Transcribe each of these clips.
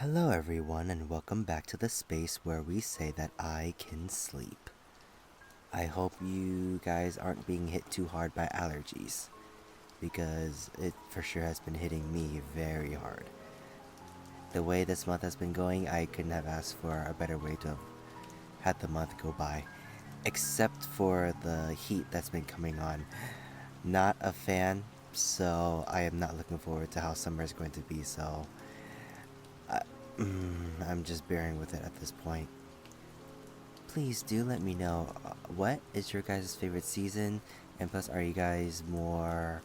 Hello everyone and welcome back to the space where we say that I can sleep. I hope you guys aren't being hit too hard by allergies, because it for sure has been hitting me very hard. The way this month has been going, I couldn't have asked for a better way to have had the month go by, except for the heat that's been coming on. Not a fan, so I am not looking forward to how summer is going to be, so I'm just bearing with it at this point. Please do let me know, what is your guys' favorite season? And plus, are you guys more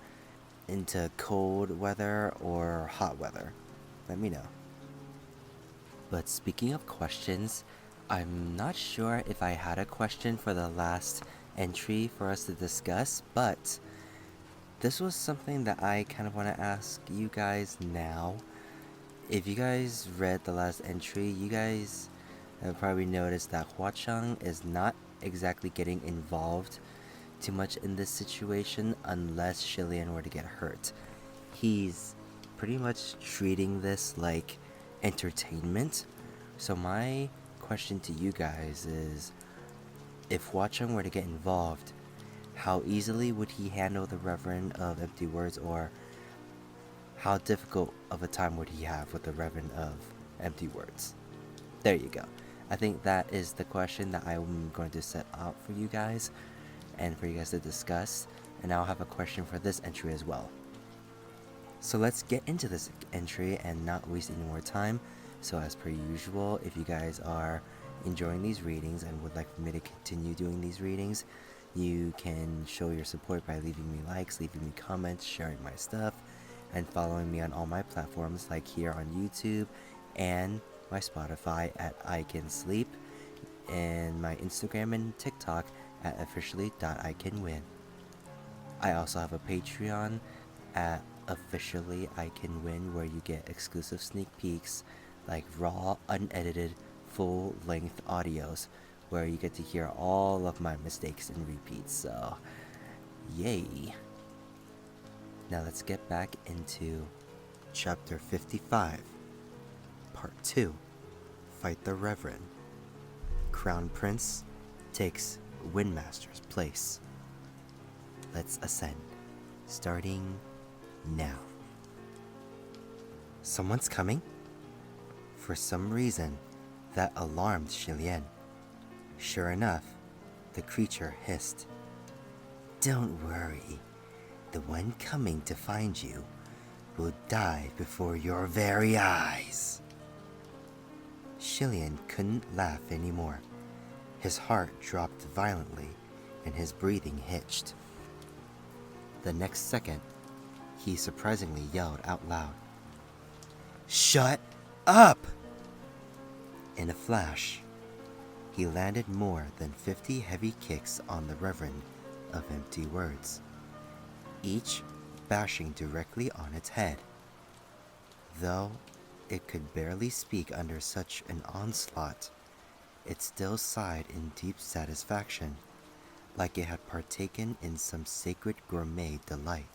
into cold weather or hot weather? Let me know. But speaking of questions, I'm not sure if I had a question for the last entry for us to discuss, but this was something that I kind of want to ask you guys now. If you guys read the last entry, you guys have probably noticed that Hua Chang is not exactly getting involved too much in this situation unless Shilian were to get hurt. He's pretty much treating this like entertainment. So my question to you guys is, if Hua Chang were to get involved, how easily would he handle the Reverend of Empty Words, or how difficult of a time would he have with the Reverend of Empty Words? There you go. I think that is the question that I'm going to set out for you guys and for you guys to discuss. And I'll have a question for this entry as well. So let's get into this entry and not waste any more time. So as per usual, if you guys are enjoying these readings and would like for me to continue doing these readings, you can show your support by leaving me likes, leaving me comments, sharing my stuff, and following me on all my platforms, like here on YouTube and my Spotify at iKenSleep, and my Instagram and TikTok at officially.ikenwin. I also have a Patreon at officiallyIkenwin, where you get exclusive sneak peeks like raw, unedited, full-length audios where you get to hear all of my mistakes and repeats, so yay. Now let's get back into Chapter 55, Part 2, Fight the Reverend. Crown Prince takes Windmaster's place. Let's ascend, starting now. Someone's coming? For some reason, that alarmed Shilian. Sure enough, the creature hissed. Don't worry. The one coming to find you will die before your very eyes. Shilian couldn't laugh anymore. His heart dropped violently and his breathing hitched. The next second, he surprisingly yelled out loud, Shut up! In a flash, he landed more than 50 heavy kicks on the Reverend of Empty Words, each bashing directly on its head. Though it could barely speak under such an onslaught, it still sighed in deep satisfaction, like it had partaken in some sacred gourmet delight.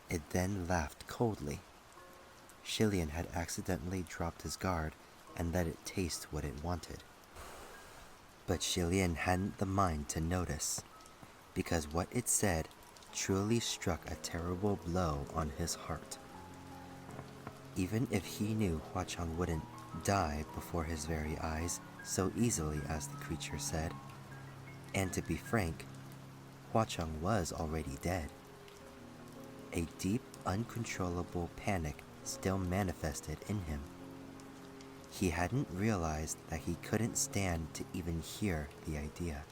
It then laughed coldly. Shilian had accidentally dropped his guard and let it taste what it wanted. But Shilian hadn't the mind to notice, because what it said truly struck a terrible blow on his heart. Even if he knew Hua Chang wouldn't die before his very eyes so easily as the creature said, and to be frank, Hua Chang was already dead, a deep, uncontrollable panic still manifested in him. He hadn't realized that he couldn't stand to even hear the idea.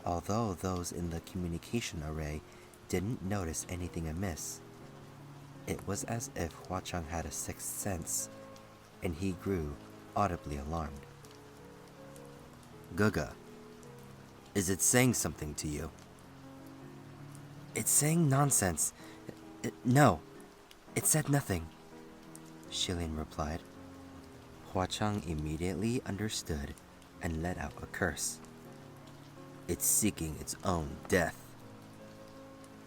Although those in the communication array didn't notice anything amiss, it was as if Hua Chang had a sixth sense, and he grew audibly alarmed. Guga, is it saying something to you? It's saying nonsense. No, it said nothing, Shilian replied. Hua Chang immediately understood and let out a curse. It's seeking its own death.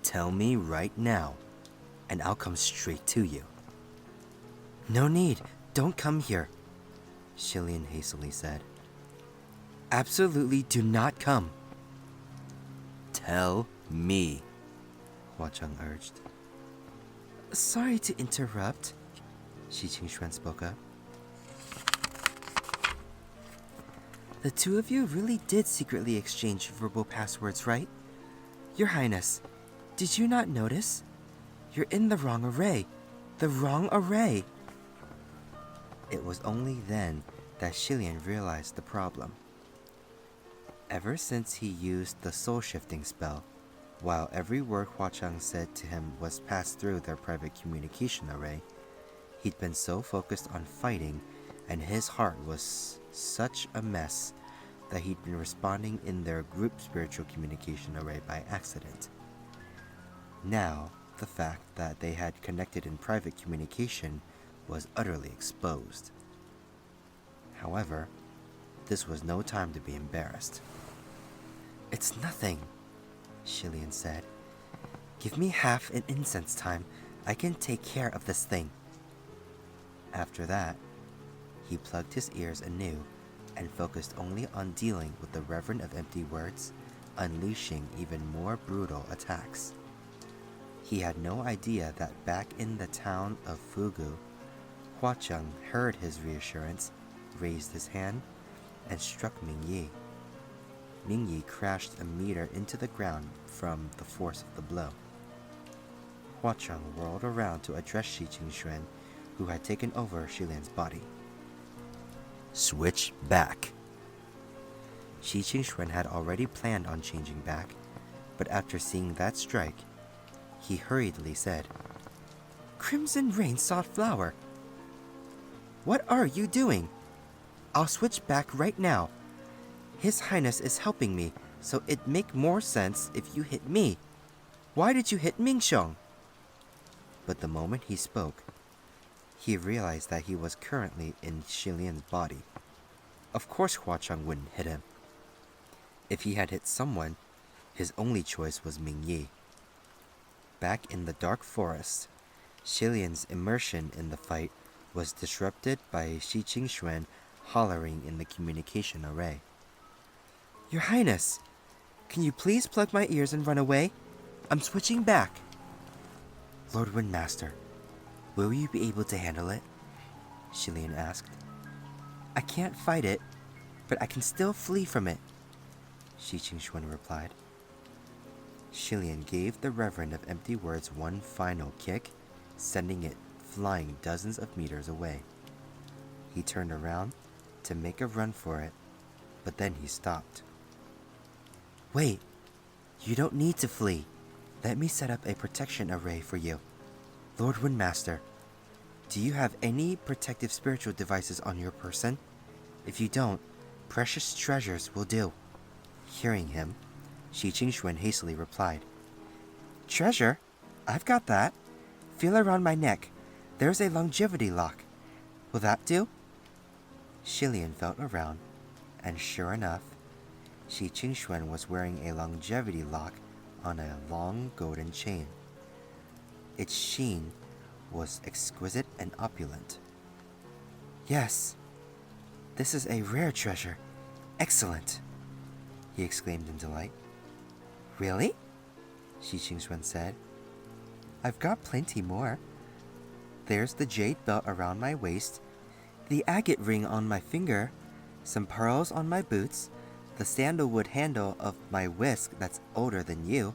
Tell me right now, and I'll come straight to you. No need. Don't come here, Shilian hastily said. Absolutely do not come. Tell me, Hua Cheng urged. Sorry to interrupt, Shi Qingxuan spoke up. The two of you really did secretly exchange verbal passwords, right? Your Highness, did you not notice? You're in the wrong array. The wrong array. It was only then that Shilian realized the problem. Ever since he used the soul-shifting spell, while every word Hua Cheng said to him was passed through their private communication array, he'd been so focused on fighting, and his heart was such a mess that he'd been responding in their group spiritual communication array by accident. Now, the fact that they had connected in private communication was utterly exposed. However, this was no time to be embarrassed. It's nothing, Shilian said. Give me half an incense time. I can take care of this thing. After that, he plugged his ears anew and focused only on dealing with the Reverend of Empty Words, unleashing even more brutal attacks. He had no idea that back in the town of Fugu, Hua Cheng heard his reassurance, raised his hand, and struck Mingyi. Mingyi crashed a meter into the ground from the force of the blow. Hua Cheng whirled around to address Shi Qingxuan, who had taken over Shilian's body. Switch back. Shi Qingxuan had already planned on changing back, but after seeing that strike, he hurriedly said, Crimson Rain Sought Flower. What are you doing? I'll switch back right now. His Highness is helping me, so it'd make more sense if you hit me. Why did you hit Mingxiong? But the moment he spoke, he realized that he was currently in Shilian's body. Of course Hua Cheng wouldn't hit him. If he had hit someone, his only choice was Mingyi. Back in the dark forest, Shilian's immersion in the fight was disrupted by Shi Qingxuan hollering in the communication array. Your Highness, can you please plug my ears and run away? I'm switching back. Lord Windmaster, will you be able to handle it? Shilian asked. I can't fight it, but I can still flee from it, Shi Qingxuan replied. Shilian gave the Reverend of Empty Words one final kick, sending it flying dozens of meters away. He turned around to make a run for it, but then he stopped. Wait, you don't need to flee. Let me set up a protection array for you. Lord Windmaster, do you have any protective spiritual devices on your person? If you don't, precious treasures will do. Hearing him, Shi Qingxuan hastily replied, Treasure? I've got that. Feel around my neck. There's a longevity lock. Will that do? Shilian felt around, and sure enough, Shi Qingxuan was wearing a longevity lock on a long golden chain. Its sheen was exquisite and opulent. Yes, this is a rare treasure. Excellent, he exclaimed in delight. Really? Shi Qingxuan said. I've got plenty more. There's the jade belt around my waist, the agate ring on my finger, some pearls on my boots, the sandalwood handle of my whisk that's older than you.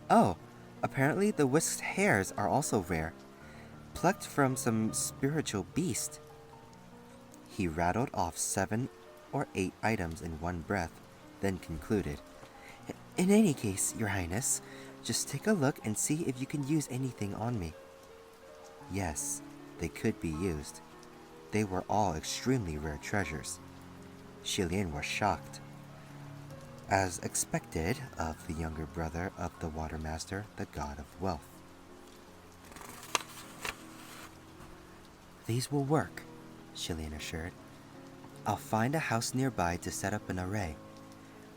Oh, apparently the whisk's hairs are also rare, plucked from some spiritual beast. He rattled off 7 or 8 items in one breath, then concluded, In any case, Your Highness, just take a look and see if you can use anything on me. Yes, they could be used. They were all extremely rare treasures. Shilian was shocked. As expected of the younger brother of the Water Master, the God of Wealth. These will work, Shilian assured. I'll find a house nearby to set up an array.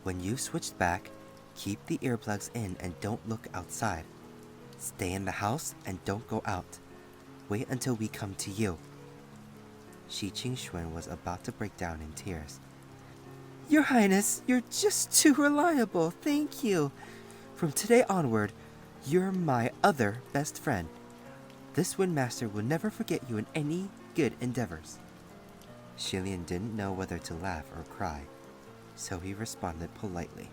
When you've switched back, keep the earplugs in and don't look outside. Stay in the house and don't go out. Wait until we come to you. Shi Qingxuan was about to break down in tears. Your Highness, you're just too reliable, thank you. From today onward, you're my other best friend. This Windmaster will never forget you in any good endeavors. Shilian didn't know whether to laugh or cry, so he responded politely.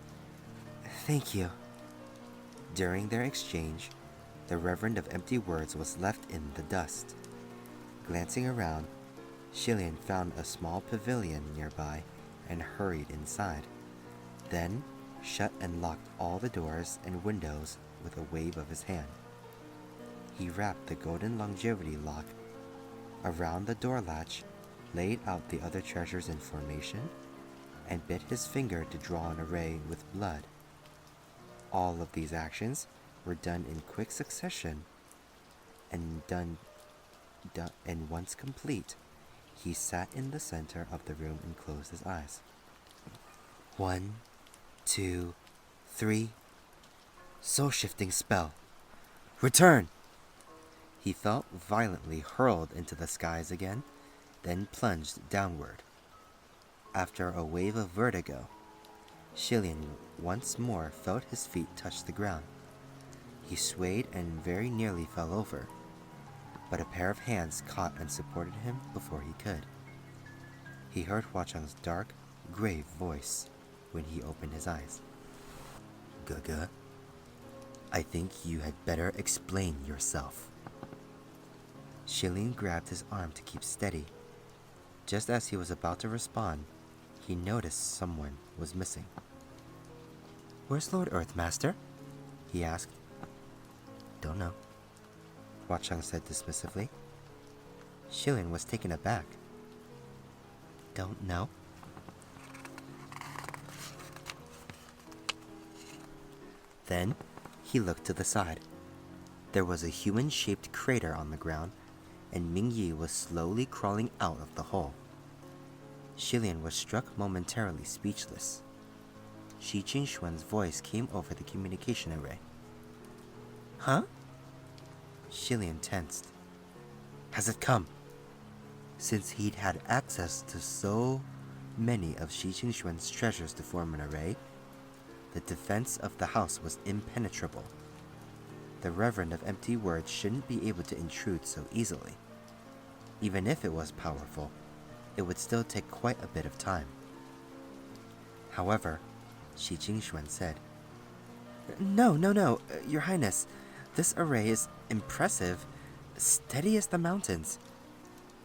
Thank you. During their exchange, the Reverend of Empty Words was left in the dust. Glancing around, Shilian found a small pavilion nearby and hurried inside, then shut and locked all the doors and windows with a wave of his hand. He wrapped the golden longevity lock around the door latch, laid out the other treasures in formation, and bit his finger to draw an array with blood. All of these actions were done in quick succession, and once complete, he sat in the center of the room and closed his eyes. 1, 2, 3. Soul-shifting spell. Return! He felt violently hurled into the skies again, then plunged downward. After a wave of vertigo, Shilian once more felt his feet touch the ground. He swayed and very nearly fell over, but a pair of hands caught and supported him before he could. He heard Hua Chang's dark, grave voice when he opened his eyes. Gaga, I think you had better explain yourself. Shilian grabbed his arm to keep steady. Just as he was about to respond, he noticed someone was missing. Where's Lord Earthmaster? He asked. Don't know, Hua Chang said dismissively. Shilian was taken aback. Don't know? Then he looked to the side. There was a human-shaped crater on the ground, and Ming Yi was slowly crawling out of the hole. Shilian was struck momentarily speechless. Shi Qingxuan's voice came over the communication array. Huh? Shilian tensed. Has it come? Since he'd had access to so many of Shi Qingxuan's treasures to form an array, the defense of the house was impenetrable. The Reverend of Empty Words shouldn't be able to intrude so easily. Even if it was powerful, it would still take quite a bit of time. However, Shi Qingxuan said, No, Your Highness. This array is impressive, steady as the mountains.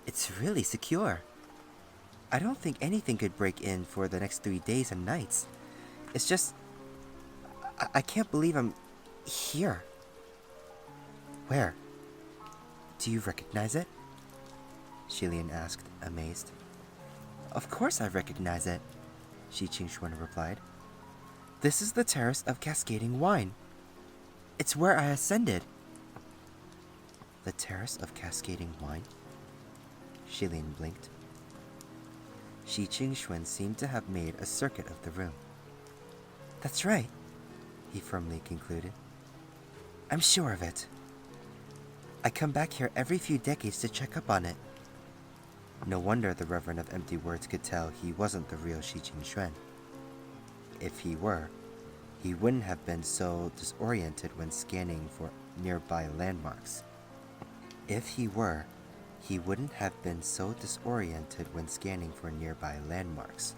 It's really secure. I don't think anything could break in for the next 3 days and nights. It's just... I can't believe I'm here. Where? Do you recognize it? Shilian asked, amazed. Of course I recognize it, Shi Qingxuan replied. This is the Terrace of Cascading Wine. It's where I ascended. The Terrace of Cascading Wine? Shilian blinked. Shi Qingxuan seemed to have made a circuit of the room. That's right, he firmly concluded. I'm sure of it. I come back here every few decades to check up on it. No wonder the Reverend of Empty Words could tell he wasn't the real Shi Qingxuan. If he were, he wouldn't have been so disoriented when scanning for nearby landmarks. If he were, he wouldn't have been so disoriented when scanning for nearby landmarks.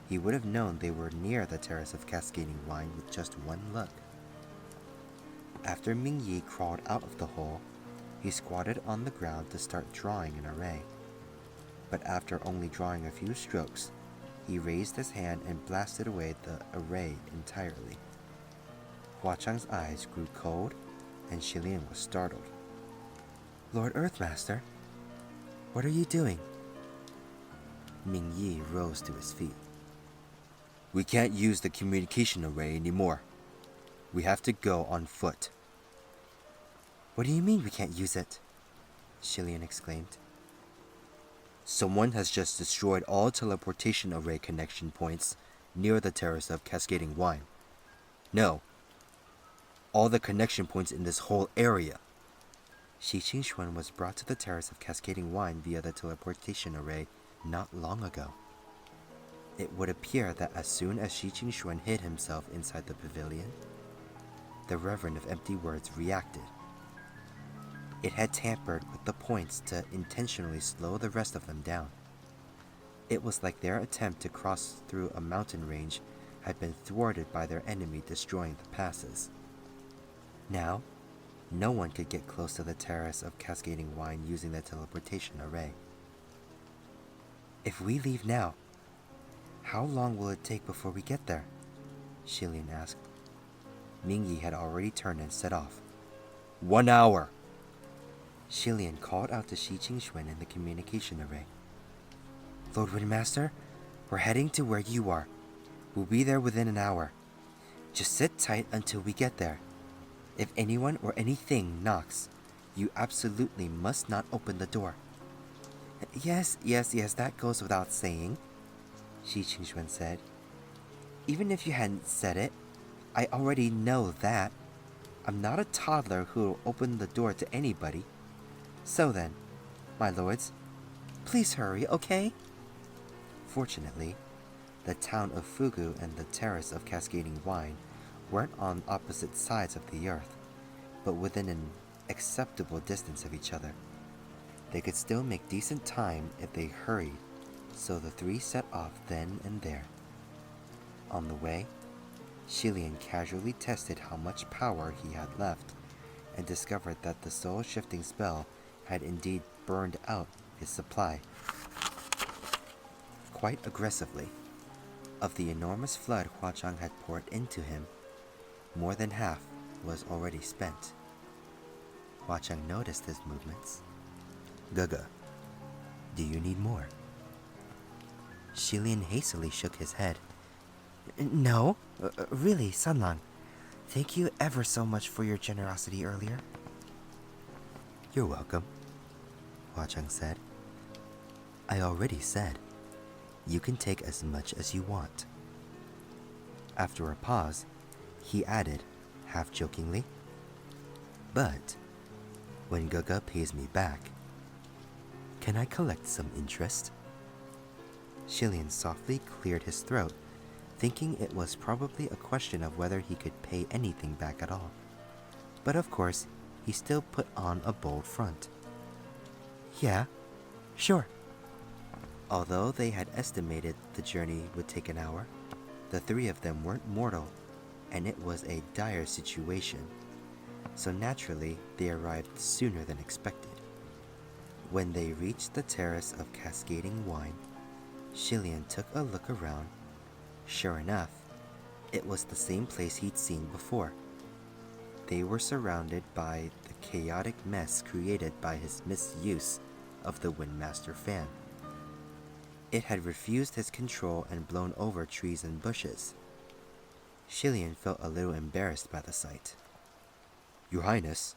He would have known they were near the Terrace of Cascading Wine with just one look. After Ming Yi crawled out of the hole, he squatted on the ground to start drawing an array. But after only drawing a few strokes, he raised his hand and blasted away the array entirely. Hua Chang's eyes grew cold, and Shilian was startled. Lord Earthmaster, what are you doing? Ming Yi rose to his feet. We can't use the communication array anymore. We have to go on foot. What do you mean we can't use it? Shilian exclaimed. Someone has just destroyed all teleportation array connection points near the Terrace of Cascading Wine. No, all the connection points in this whole area. Shi Qingxuan was brought to the Terrace of Cascading Wine via the teleportation array not long ago. It would appear that as soon as Shi Qingxuan hid himself inside the pavilion, the Reverend of Empty Words reacted. It had tampered with the points to intentionally slow the rest of them down. It was like their attempt to cross through a mountain range had been thwarted by their enemy destroying the passes. Now, no one could get close to the Terrace of Cascading Wine using the teleportation array. If we leave now, how long will it take before we get there? Shilian asked. Mingyi had already turned and set off. 1 hour! Shilian called out to Shi Qingxuan in the communication array. Lord Windmaster, we're heading to where you are. We'll be there within an hour. Just sit tight until we get there. If anyone or anything knocks, you absolutely must not open the door. Yes, that goes without saying, Shi Qingxuan said. Even if you hadn't said it, I already know that. I'm not a toddler who'll open the door to anybody. So then, my lords, please hurry, okay? Fortunately, the town of Fugu and the Terrace of Cascading Wine weren't on opposite sides of the earth, but within an acceptable distance of each other. They could still make decent time if they hurried, so the three set off then and there. On the way, Shilian casually tested how much power he had left and discovered that the soul-shifting spell had indeed burned out his supply. Quite aggressively. Of the enormous flood Huachang had poured into him, more than half was already spent. Huachang noticed his movements. Gaga, do you need more? Shilian hastily shook his head. No, really, Sunlang. Thank you ever so much for your generosity earlier. You're welcome, Huachang said. I already said, you can take as much as you want. After a pause, he added, half jokingly, but when Gaga pays me back, can I collect some interest? Shilian softly cleared his throat, thinking it was probably a question of whether he could pay anything back at all. But of course, he still put on a bold front. Yeah, sure. Although they had estimated the journey would take an hour, the three of them weren't mortal, and it was a dire situation, so naturally they arrived sooner than expected. When they reached the Terrace of Cascading Wine, Shilian took a look around. Sure enough, it was the same place he'd seen before. They were surrounded by the chaotic mess created by his misuse of the Windmaster fan. It had refused his control and blown over trees and bushes. Shilian felt a little embarrassed by the sight. Your Highness,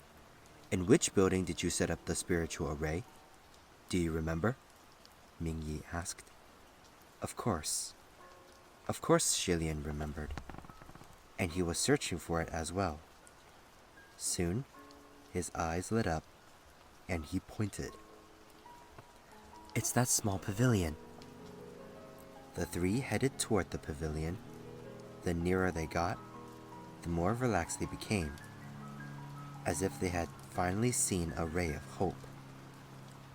in which building did you set up the spiritual array? Do you remember? Mingyi asked. Of course. Of course Shilian remembered. And he was searching for it as well. Soon, his eyes lit up, and he pointed. It's that small pavilion. The three headed toward the pavilion. The nearer they got, the more relaxed they became, as if they had finally seen a ray of hope.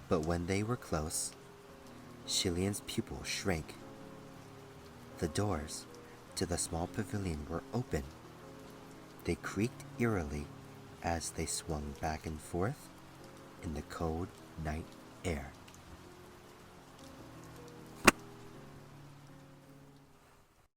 But when they were close, Shilian's pupil shrank. The doors to the small pavilion were open. They creaked eerily as they swung back and forth in the cold night air.